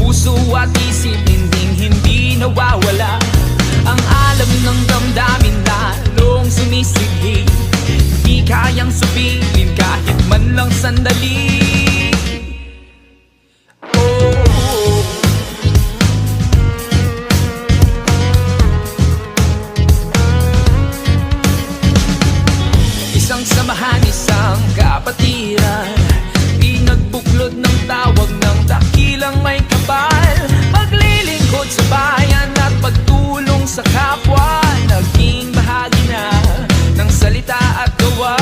puso at isip, hindi nawawala. Ang alam ng damdamin lalong sumisighi, di kayang supilin kahit man lang sandali. Isang samahan, isang kapatiran, pinagbuklod ng tawag ng dakilang may kapal. Paglilingkod sa bayan at pagtulong sa kapwa, naging bahagi na ng salita at gawa.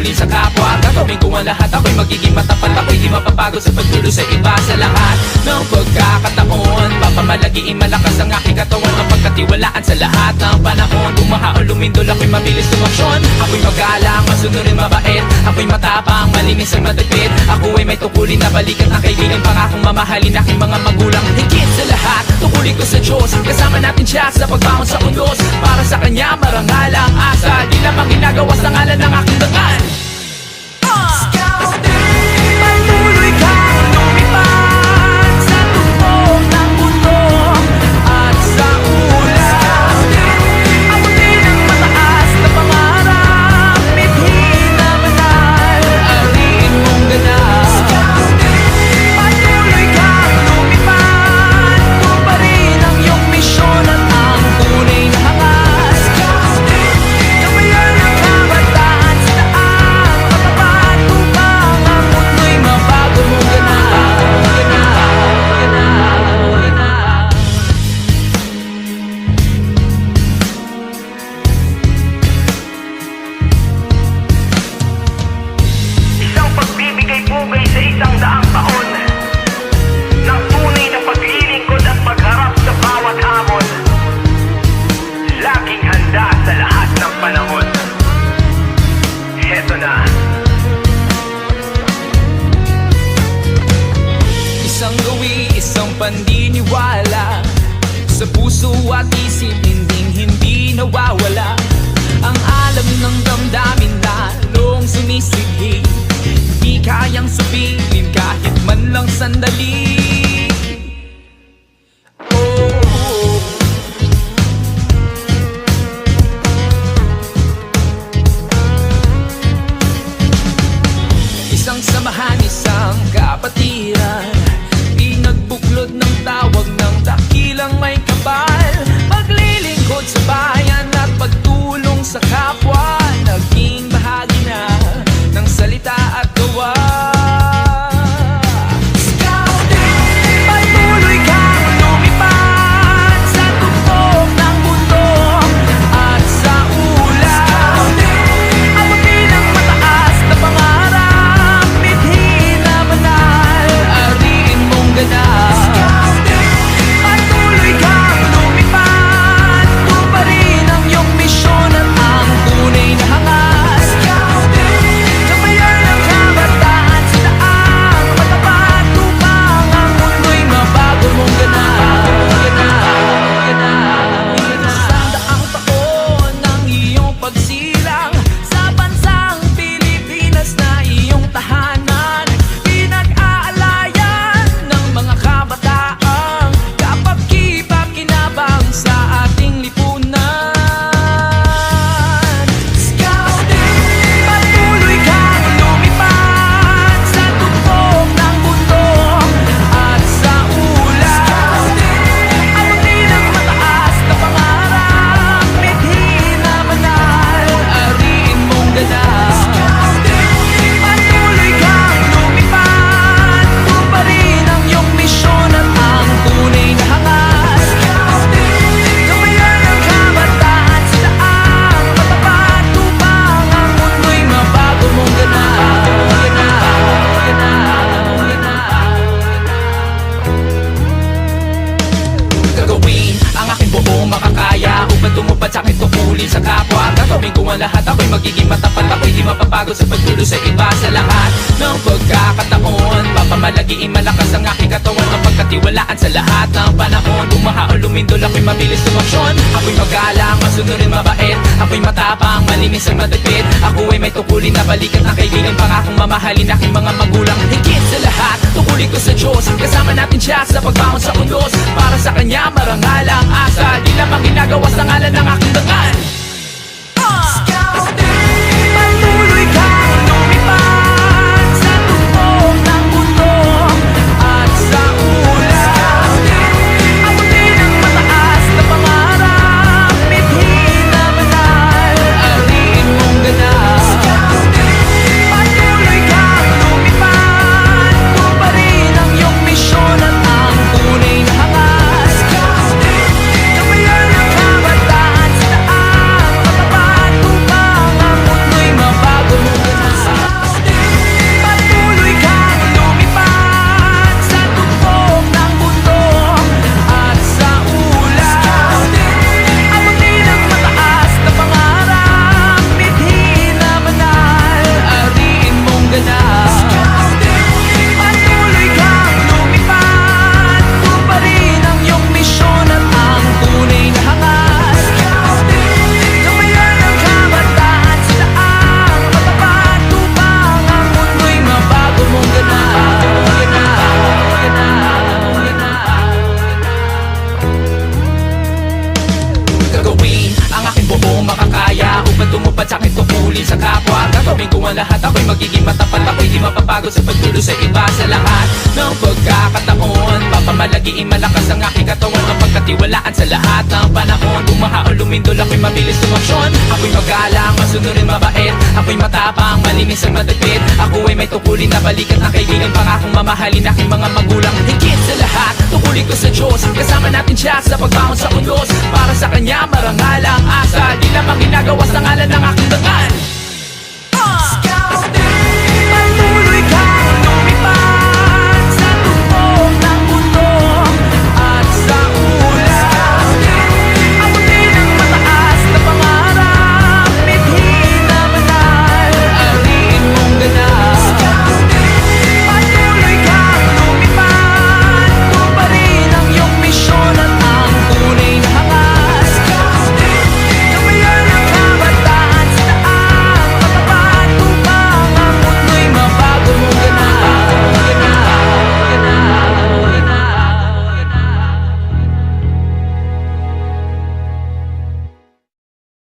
Sa kapwa, gagawin ko ang lahat. Ako'y magiging matapat, ako'y di mapapagod sa pagtulo sa iba. Sa lahat ng pagkakataon, papamalagiin malakas ang aking katawan, mapagkatiwalaan sa lahat ng panahon. Bumaha o lumindol, ako'y mabilis tumaksyon. Ako'y magalang, masunurin, mabait. Ako'y matapang, malinis at madagpit. Ako ay may tukulin na balikan ng kaibigan, pangakong mamahalin aking mga magulang. Higit sa lahat, tukulin ko sa Diyos, kasama natin siya sa pagbangon sa undos. Para sa Kanya marangal ang asa, di lamang ginagawa sa ngalan ng aking dangal. Patuloy kang lumipad sa tuktok ng mundo at sa ulap. Abutin ang mataas na pangarap, mithin na banal, ariin mong ganap. Patuloy kang lumipad, tuparin ang iyong misyon at ang tunay na ang lahat, ako'y magiging matapat. Ako'y di mapapagod sa pagtulo sa iba. Sa lahat ng pagkakataon, papamalagiin malakas ang aking katawan, mapagkatiwalaan sa lahat ng panahon. Bumaha o lumindol, ako'y mabilis tumaksyon. Ako'y magalang, masunurin, mabait. Ako'y matapang, malinis ang matipid. Ako ay may tukulin na balikat ng kaibigan, pangakong mamahalin aking mga magulang. Higit sa lahat, tukulin ko sa Diyos, kasama natin siya sa pagbangon sa undos. Para sa Kanya marangal ang asa, di lamang ginagawa sa ngalan ng aking dangal. Patuloy kang lumipad sa tuktok ng mundo at sa ulap. Abutin ang mataas na pangarap, mithin na banal, ariin mong ganap. Patuloy kang lumipad, tuparin ang iyong misyon at ang tunay na hangas. Gabayan ang kabataan sa daan, matapat upang ang mundo'y mabago mo ganap. Patuloy kang lumipad sa tuktok ng mundo at sa ulap. Abutin ang mataas na pangarap, mithin na banal, ariin mong ganap. Patuloy kang lumipad, tuparin ang iyong misyon at ang tunay na hangas. Gabayan ang kabataan sa daan, matapat upang ang mundo'y mabago mong ganap. Gagawin ang aking buong makakaya upang tumupad sa aking tungkulin sa kapwa. Gagawin ko ang lahat, ako'y magiging matapat. Ako'y di mapapagod sa pagtulo sa iba. Sa lahat ng pagkakataon, papamalagiin malakas ang aking katawan, mapagkatiwalaan sa lahat ng panahon. Bumaha o lumindol, ako'y mabilis tumaksyon. Ako'y magalang, masunurin, mabait. Ako'y matapang, malinis ang matipid. Ako ay may tukulin na balikat ng kaibigan, pangakong mamahalin aking mga magulang. Higit sa lahat, tukulin ko sa Diyos, kasama natin siya sa pagbangon sa undos. Para sa Kanya marangal ang asa,